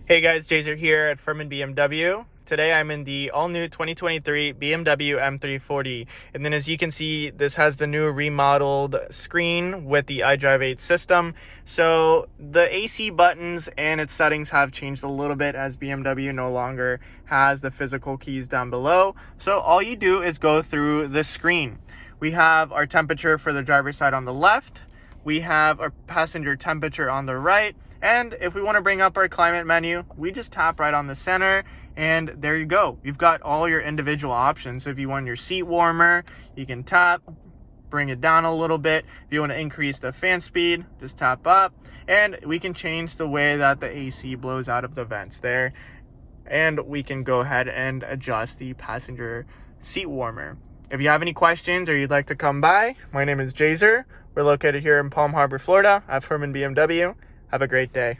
Hey guys, Jazer here at Ferman BMW. Today I'm in the all-new 2023 BMW M340i. And then as you can see, this has the new remodeled screen with the iDrive 8 system. So the AC buttons and its settings have changed a little bit as BMW no longer has the physical keys down below. So all you do is go through the screen. We have our temperature for the driver's side on the left. We have our passenger temperature on the right. And if we want to bring up our climate menu, we just tap right on the center and there you go. You've got all your individual options. So if you want your seat warmer, you can tap, bring it down a little bit. If you want to increase the fan speed, just tap up. And we can change the way that the AC blows out of the vents there. And we can go ahead and adjust the passenger seat warmer. If you have any questions or you'd like to come by, my name is Jazer. We're located here in Palm Harbor, Florida at Ferman BMW. Have a great day.